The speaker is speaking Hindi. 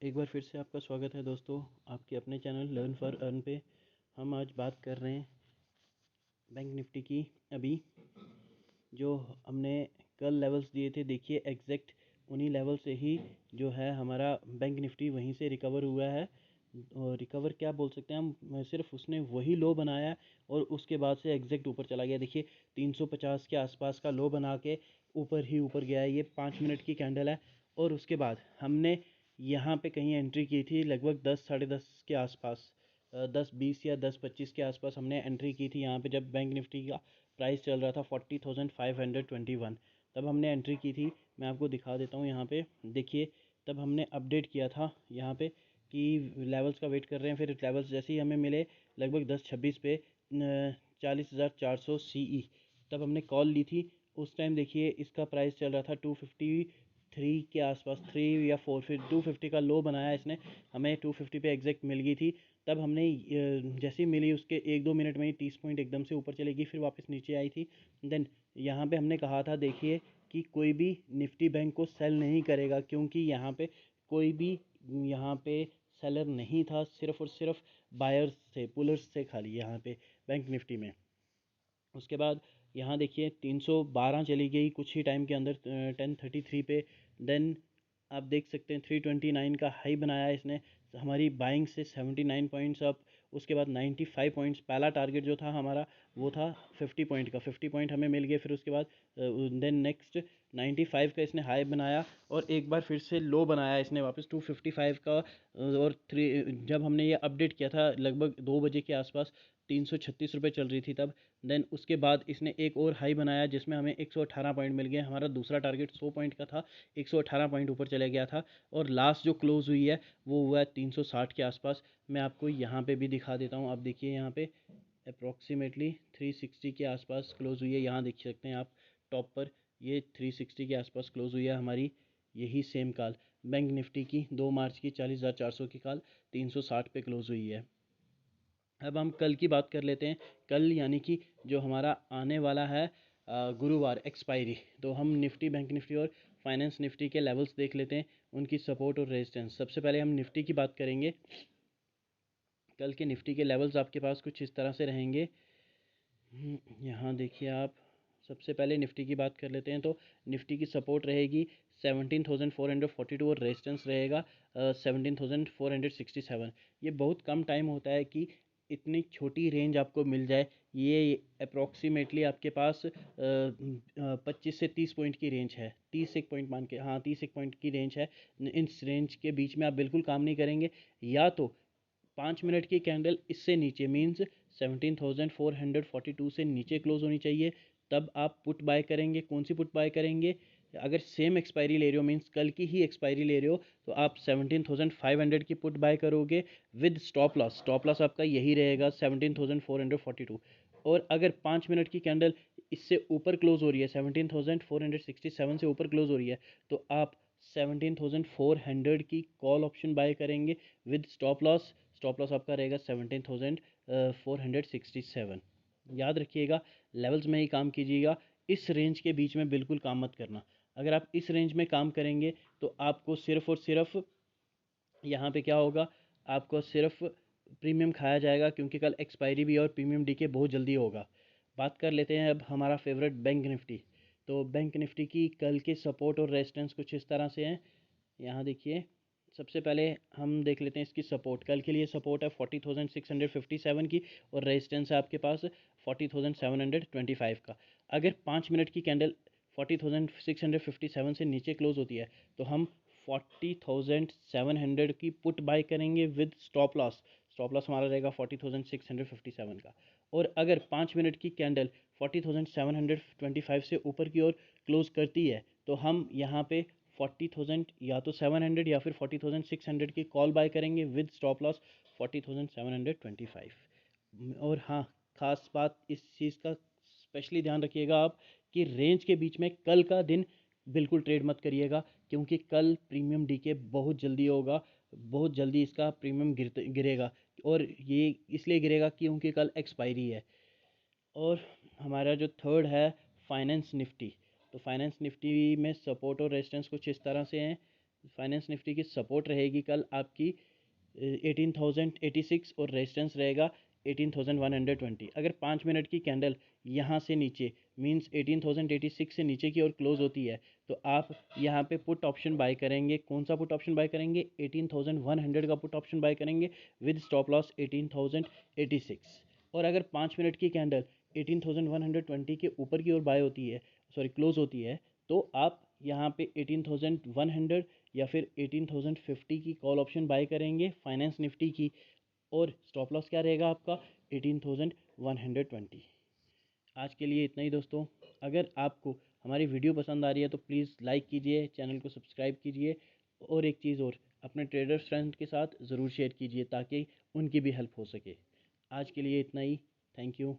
एक बार फिर से आपका स्वागत है दोस्तों, आपके अपने चैनल लर्न फॉर अर्न पे। हम आज बात कर रहे हैं बैंक निफ्टी की। अभी जो हमने कल लेवल्स दिए थे, देखिए एग्जैक्ट उन्हीं लेवल से ही जो है हमारा बैंक निफ्टी वहीं से रिकवर हुआ है। और रिकवर क्या बोल सकते हैं हम, सिर्फ उसने वही लो बनाया और उसके बाद से एग्जैक्ट ऊपर चला गया। देखिए 350 के आसपास का लो बना के ऊपर ही ऊपर गया है। ये 5 मिनट की कैंडल है और उसके बाद हमने यहाँ पे कहीं एंट्री की थी लगभग 10 साढ़े 10 के आसपास, 10:20 या 10:25 के आसपास हमने एंट्री की थी यहाँ पे, जब बैंक निफ्टी का प्राइस चल रहा था 40,521। तब हमने एंट्री की थी। मैं आपको दिखा देता हूँ यहाँ पे, देखिए तब हमने अपडेट किया था यहाँ पे कि लेवल्स का वेट कर रहे हैं। फिर लेवल्स जैसे ही हमें मिले लगभग 10:26 पे 40,400 CE, तब हमने कॉल ली थी। उस टाइम देखिए इसका प्राइस चल रहा था 253 के आसपास, 3 या 4, फिर 250 का लो बनाया इसने, हमें 250 पे एग्जैक्ट मिल गई थी। तब हमने जैसे ही मिली उसके 1-2 मिनट में ही 30 पॉइंट एकदम से ऊपर चलेगी, फिर वापस नीचे आई थी। देन यहाँ पे हमने कहा था देखिए कि कोई भी निफ्टी बैंक को सेल नहीं करेगा, क्योंकि यहाँ पे कोई भी यहाँ पे सेलर नहीं था, सिर्फ और सिर्फ बायर्स थे, पुलर्स थे खाली यहाँ पे बैंक निफ्टी में। उसके बाद यहाँ देखिए 312 चली गई कुछ ही टाइम के अंदर 1033 पे। देन आप देख सकते हैं 329 का हाई बनाया इसने, हमारी बाइंग से 79 पॉइंट्स अप। उसके बाद 95 पॉइंट्स, पहला टारगेट जो था हमारा वो था 50 पॉइंट का, 50 पॉइंट हमें मिल गए। फिर उसके बाद देन नेक्स्ट 95 का इसने हाई बनाया और एक बार फिर से लो बनाया इसने वापस 255 का। और जब हमने ये अपडेट किया था लगभग 2 बजे के आसपास, 336 रुपये चल रही थी तब। देन उसके बाद इसने एक और हाई बनाया जिसमें हमें 118 पॉइंट मिल गए। हमारा दूसरा टारगेट 100 पॉइंट का था, 118 पॉइंट ऊपर चले गया था। और लास्ट जो क्लोज़ हुई है वो हुआ है 360 के आसपास। मैं आपको यहाँ पे भी दिखा देता हूँ। आप देखिए यहाँ पे अप्रॉक्सीमेटली 360 के आसपास क्लोज़ हुई है। यहाँ देख सकते हैं आप टॉप पर, ये 360 के आसपास क्लोज़ हुई है हमारी यही सेम कॉल बैंक निफ्टी की 2 मार्च की 40,400 की कॉल 360 पे क्लोज़ हुई है। अब हम कल की बात कर लेते हैं। कल यानी कि जो हमारा आने वाला है गुरुवार एक्सपायरी, तो हम निफ्टी, बैंक निफ्टी और फाइनेंस निफ्टी के लेवल्स देख लेते हैं, उनकी सपोर्ट और रेजिस्टेंस। सबसे पहले हम निफ्टी की बात करेंगे। कल के निफ्टी के लेवल्स आपके पास कुछ इस तरह से रहेंगे। यहाँ देखिए आप, सबसे पहले निफ्टी की बात कर लेते हैं। तो निफ्टी की सपोर्ट रहेगी 17,442 और रेजिस्टेंस रहेगा 17,467। ये बहुत कम टाइम होता है कि इतनी छोटी रेंज आपको मिल जाए। ये अप्रॉक्सीमेटली आपके पास 25 से 30 पॉइंट की रेंज है, 30 एक पॉइंट मान के, हाँ 30 एक पॉइंट की रेंज है। इस रेंज के बीच में आप बिल्कुल काम नहीं करेंगे। या तो 5 मिनट की कैंडल इससे नीचे, मीन्स 17,442 से नीचे क्लोज होनी चाहिए, तब आप पुट बाय करेंगे। कौन सी पुट बाय करेंगे? अगर सेम एक्सपायरी ले रहे हो, मीन्स कल की ही एक्सपायरी ले रहे हो, तो आप 17,500 की पुट बाय करोगे with stop loss. Stop loss आपका यही रहेगा 17,442। और अगर 5 मिनट की कैंडल इससे ऊपर क्लोज हो रही है, 17,467 से ऊपर क्लोज हो रही है, तो आप 17,400 की कॉल ऑप्शन बाय करेंगे with stop loss. Stop loss आपका रहेगा 17,467। याद रखिएगा, लेवल्स में ही काम कीजिएगा, इस रेंज के बीच में बिल्कुल काम मत करना। अगर आप इस रेंज में काम करेंगे तो आपको सिर्फ और सिर्फ यहाँ पे क्या होगा, आपको सिर्फ प्रीमियम खाया जाएगा, क्योंकि कल एक्सपायरी भी है और प्रीमियम डीके बहुत जल्दी होगा। बात कर लेते हैं अब हमारा फेवरेट बैंक निफ्टी। तो बैंक निफ्टी की कल के सपोर्ट और रेजिस्टेंस कुछ इस तरह से हैं। यहाँ देखिए, सबसे पहले हम देख लेते हैं इसकी सपोर्ट। कल के लिए सपोर्ट है 40,657 की और रेजिस्टेंस है आपके पास 40,725 का। अगर 5 मिनट की कैंडल 40,657 से नीचे क्लोज होती है तो हम 40,700 की पुट बाय करेंगे with stop loss. Stop loss हमारा रहेगा 40,657 का। और अगर 5 मिनट की कैंडल 40,725 से ऊपर की ओर क्लोज करती है तो हम यहाँ पे 40,000 या तो 700 या फिर 40,600 की कॉल बाय करेंगे विद स्टॉप लॉस 40,725। और हाँ, खास बात इस चीज़ का स्पेशली ध्यान रखिएगा आप कि रेंज के बीच में कल का दिन बिल्कुल ट्रेड मत करिएगा, क्योंकि कल प्रीमियम डीके बहुत जल्दी होगा, बहुत जल्दी इसका प्रीमियम गिरेगा। और ये इसलिए गिरेगा क्योंकि कल एक्सपायरी है। और हमारा जो थर्ड है फाइनेंस निफ्टी। तो फाइनेंस निफ्टी में सपोर्ट और रेजिस्टेंस कुछ इस तरह से हैं। फाइनेंस निफ्टी की सपोर्ट रहेगी कल आपकी 18,086 और रेजिस्टेंस रहेगा 18,120। अगर 5 मिनट की कैंडल यहाँ से नीचे मींस 18,086 से नीचे की ओर क्लोज होती है तो आप यहाँ पे पुट ऑप्शन बाय करेंगे। कौन सा पुट ऑप्शन बाय करेंगे? 18,100 का पुट ऑप्शन बाय करेंगे विद स्टॉप लॉस 18,086। और अगर 5 मिनट की कैंडल 18,120 के ऊपर की ओर बाय होती है, सॉरी क्लोज होती है, तो आप यहाँ पे 18,100 या फिर 18,050 की कॉल ऑप्शन बाय करेंगे फाइनेंस निफ्टी की, और स्टॉप लॉस क्या रहेगा आपका? 18,120। आज के लिए इतना ही दोस्तों। अगर आपको हमारी वीडियो पसंद आ रही है तो प्लीज़ लाइक कीजिए, चैनल को सब्सक्राइब कीजिए, और एक चीज़ और, अपने ट्रेडर्स फ्रेंड के साथ ज़रूर शेयर कीजिए ताकि उनकी भी हेल्प हो सके। आज के लिए इतना ही। Thank you.